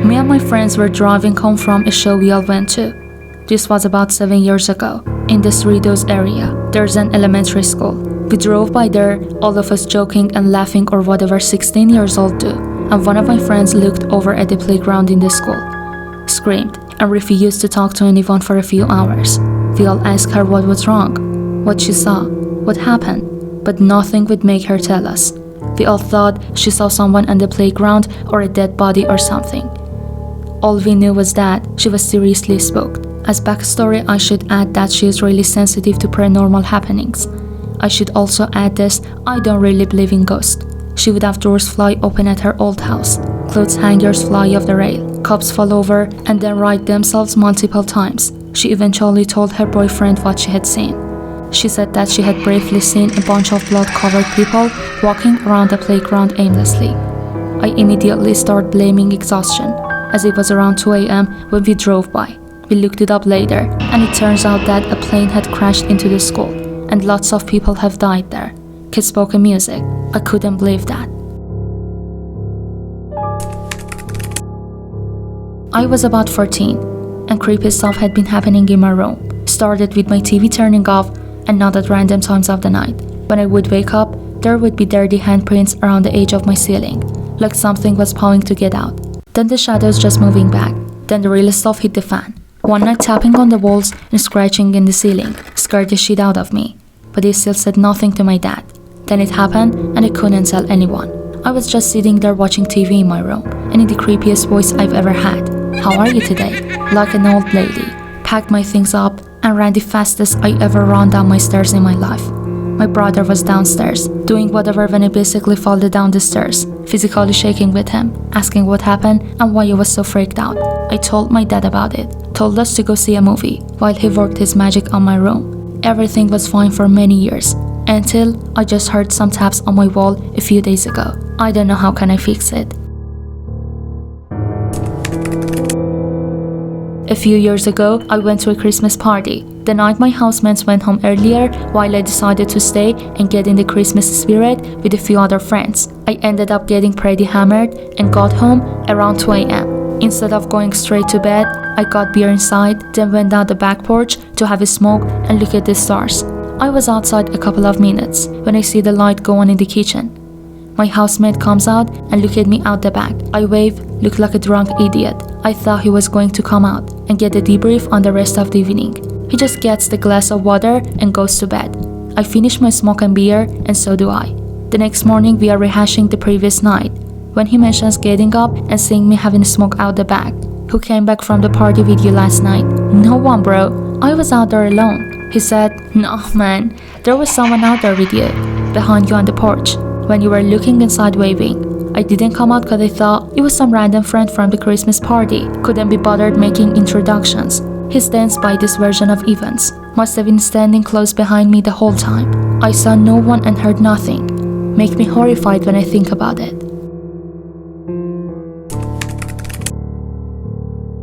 Me and my friends were driving home from a show we all went to. This was about 7 years ago. In the Cerritos area, there's an elementary school. We drove by there, all of us joking and laughing or whatever 16 years old do, and one of my friends looked over at the playground in the school, screamed, and refused to talk to anyone for a few hours. We all asked her what was wrong, what she saw, what happened, but nothing would make her tell us. We all thought she saw someone on the playground or a dead body or something. All we knew was that she was seriously spooked. As backstory, I should add that she is really sensitive to paranormal happenings. I should also add this, I don't really believe in ghosts. She would have doors fly open at her old house, clothes hangers fly off the rail, cups fall over and then right themselves multiple times. She eventually told her boyfriend what she had seen. She said that she had briefly seen a bunch of blood-covered people walking around the playground aimlessly. I immediately started blaming exhaustion, as it was around 2 a.m. when we drove by. We looked it up later, and it turns out that a plane had crashed into the school, and lots of people have died there. Kids spoke music. I couldn't believe that. I was about 14, and creepy stuff had been happening in my room. Started with my TV turning off, and not at random times of the night. When I would wake up, there would be dirty handprints around the edge of my ceiling, like something was pawing to get out. Then the shadows just moving back. Then the real stuff hit the fan. One night tapping on the walls and scratching in the ceiling scared the shit out of me, but he still said nothing to my dad. Then it happened and I couldn't tell anyone. I was just sitting there watching TV in my room, and in the creepiest voice I've ever had. "How are you today?" Like an old lady. Packed my things up and ran the fastest I ever ran down my stairs in my life. My brother was downstairs, doing whatever when I basically fell down the stairs, physically shaking with him, asking what happened and why I was so freaked out. I told my dad about it, told us to go see a movie, while he worked his magic on my room. Everything was fine for many years, until I just heard some taps on my wall a few days ago. I don't know how can I fix it. A few years ago, I went to a Christmas party. The night my housemates went home earlier, while I decided to stay and get in the Christmas spirit with a few other friends. I ended up getting pretty hammered and got home around 2 a.m. Instead of going straight to bed, I got beer inside, then went down the back porch to have a smoke and look at the stars. I was outside a couple of minutes when I see the light go on in the kitchen. My housemate comes out and look at me out the back. I wave, look like a drunk idiot. I thought he was going to come out and get a debrief on the rest of the evening. He just gets the glass of water and goes to bed. I finish my smoke and beer, and so do I. The next morning we are rehashing the previous night, when he mentions getting up and seeing me having a smoke out the back. "Who came back from the party with you last night?" "No one, bro. I was out there alone." He said, "No, man. There was someone out there with you, behind you on the porch, when you were looking inside waving. I didn't come out because I thought it was some random friend from the Christmas party. Couldn't be bothered making introductions." He stands by this version of events. Must have been standing close behind me the whole time. I saw no one and heard nothing. Make me horrified when I think about it.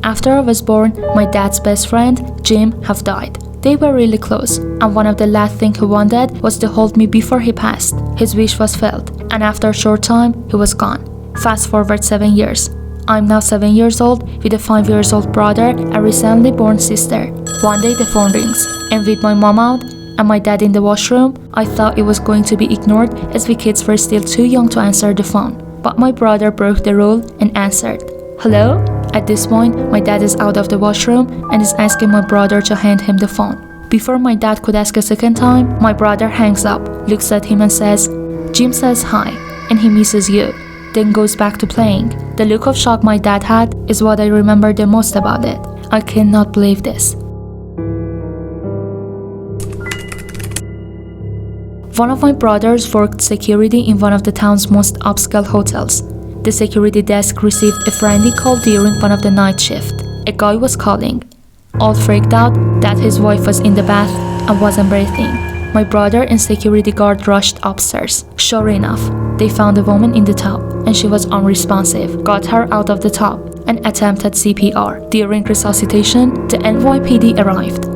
After I was born, my dad's best friend, Jim, have died. They were really close, and one of the last things he wanted was to hold me before he passed. His wish was filled, and after a short time, he was gone. Fast forward 7 years. I'm now 7 years old with a 5 years old brother and recently born sister. One day the phone rings, and with my mom out and my dad in the washroom, I thought it was going to be ignored as we kids were still too young to answer the phone. But my brother broke the rule and answered. "Hello?" At this point, my dad is out of the washroom and is asking my brother to hand him the phone. Before my dad could ask a second time, my brother hangs up, looks at him and says, "Jim says hi, and he misses you," then goes back to playing. The look of shock my dad had is what I remember the most about it. I cannot believe this. One of my brothers worked security in one of the town's most upscale hotels. The security desk received a frantic call during one of the night shift. A guy was calling, all freaked out that his wife was in the bath and wasn't breathing. My brother and security guard rushed upstairs. Sure enough, they found a woman in the tub, and she was unresponsive. Got her out of the tub and attempted CPR. During resuscitation, the NYPD arrived.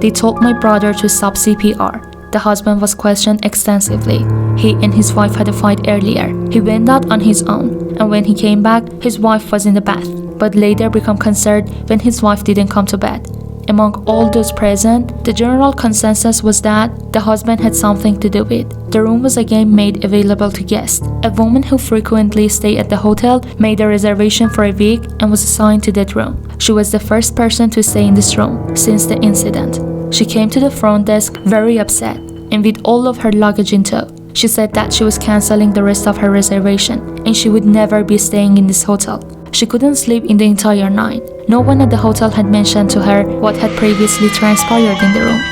They told my brother to stop CPR, The husband was questioned extensively. He and his wife had a fight earlier. He went out on his own, and when he came back, his wife was in the bath, but later became concerned when his wife didn't come to bed. Among all those present, the general consensus was that the husband had something to do with it. The room was again made available to guests. A woman who frequently stayed at the hotel made a reservation for a week and was assigned to that room. She was the first person to stay in this room since the incident. She came to the front desk very upset and with all of her luggage in tow. She said that she was canceling the rest of her reservation and she would never be staying in this hotel. She couldn't sleep in the entire night. No one at the hotel had mentioned to her what had previously transpired in the room.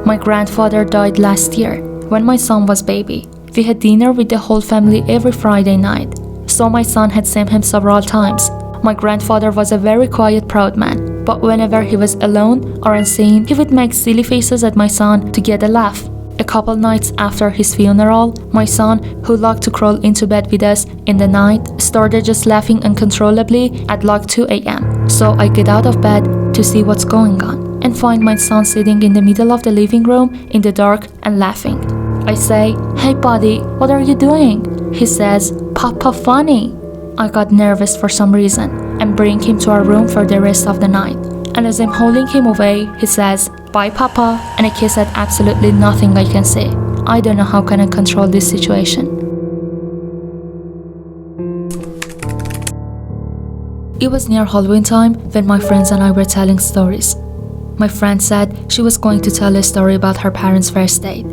My grandfather died last year when my son was baby. We had dinner with the whole family every Friday night, so my son had seen him several times. My grandfather was a very quiet, proud man, but whenever he was alone or unseen, he would make silly faces at my son to get a laugh. A couple nights after his funeral, my son, who liked to crawl into bed with us in the night, started just laughing uncontrollably at like 2 a.m. So I get out of bed to see what's going on and find my son sitting in the middle of the living room in the dark and laughing. I say, "Hey buddy, what are you doing?" He says, "Papa funny." I got nervous for some reason and bring him to our room for the rest of the night. And as I'm holding him away, he says, "Bye, Papa," and a kiss had absolutely nothing I can say. I don't know how can I control this situation. It was near Halloween time when my friends and I were telling stories. My friend said she was going to tell a story about her parents' first date.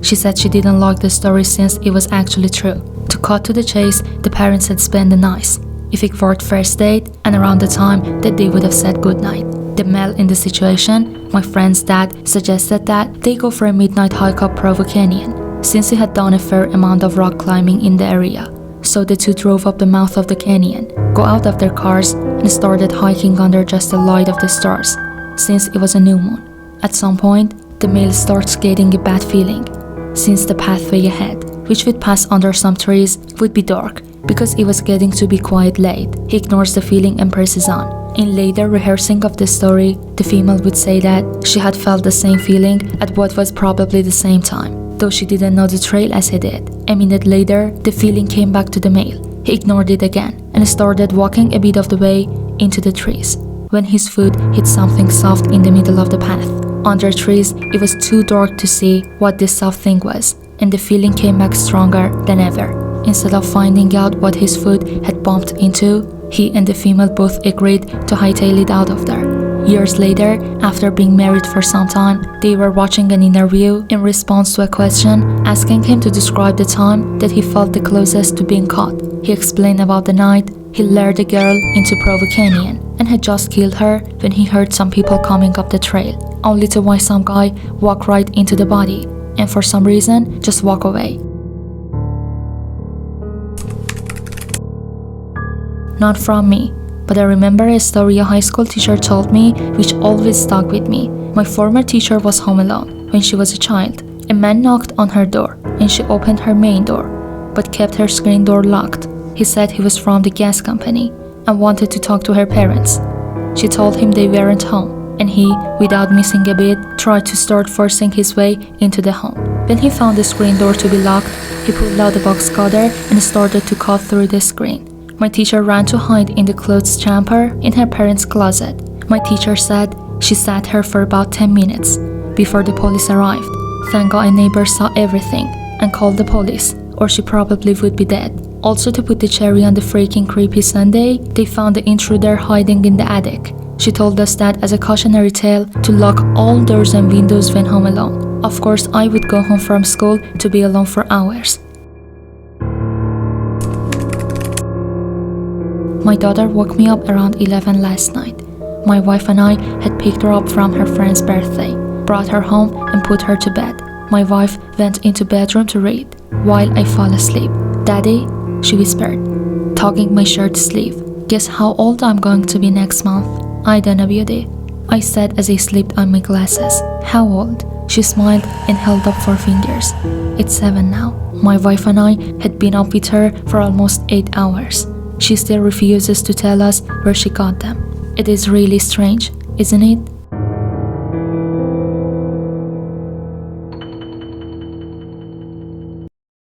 She said she didn't like the story since it was actually true. To cut to the chase, the parents had spent the night. If it were first date and around the time that they would have said goodnight. The male in the situation, my friend's dad, suggested that they go for a midnight hike up Provo Canyon, since he had done a fair amount of rock climbing in the area. So the two drove up the mouth of the canyon, go out of their cars, and started hiking under just the light of the stars, since it was a new moon. At some point, the male starts getting a bad feeling, since the pathway ahead, which would pass under some trees, would be dark, because it was getting to be quite late. He ignores the feeling and presses on. In later rehearsing of the story, the female would say that she had felt the same feeling at what was probably the same time, though she didn't know the trail as he did. A minute later, the feeling came back to the male. He ignored it again and started walking a bit of the way into the trees, when his foot hit something soft in the middle of the path. Under trees, it was too dark to see what this soft thing was, and the feeling came back stronger than ever. Instead of finding out what his foot had bumped into, he and the female both agreed to hightail it out of there. Years later, after being married for some time, they were watching an interview in response to a question asking him to describe the time that he felt the closest to being caught. He explained about the night he lured a girl into Provo Canyon and had just killed her when he heard some people coming up the trail, only to watch some guy walk right into the body and for some reason just walk away. Not from me, but I remember a story a high school teacher told me which always stuck with me. My former teacher was home alone when she was a child. A man knocked on her door and she opened her main door, but kept her screen door locked. He said he was from the gas company and wanted to talk to her parents. She told him they weren't home, and he, without missing a beat, tried to start forcing his way into the home. When he found the screen door to be locked, he pulled out a box cutter and started to cut through the screen. My teacher ran to hide in the clothes chamber in her parents' closet. My teacher said she sat here for about 10 minutes before the police arrived. Thank God a neighbor saw everything and called the police, or she probably would be dead. Also, to put the cherry on the freaking creepy Sunday, they found the intruder hiding in the attic. She told us that as a cautionary tale to lock all doors and windows when home alone. Of course, I would go home from school to be alone for hours. My daughter woke me up around 11 last night. My wife and I had picked her up from her friend's birthday, brought her home and put her to bed. My wife went into bedroom to read, while I fell asleep. "Daddy," she whispered, tugging my shirt sleeve. "Guess how old I'm going to be next month?" "I don't know, beauty," I said as I slipped on my glasses. "How old?" She smiled and held up 4 fingers. "It's 7 now." My wife and I had been up with her for almost 8 hours. She still refuses to tell us where she got them. It is really strange isn't it?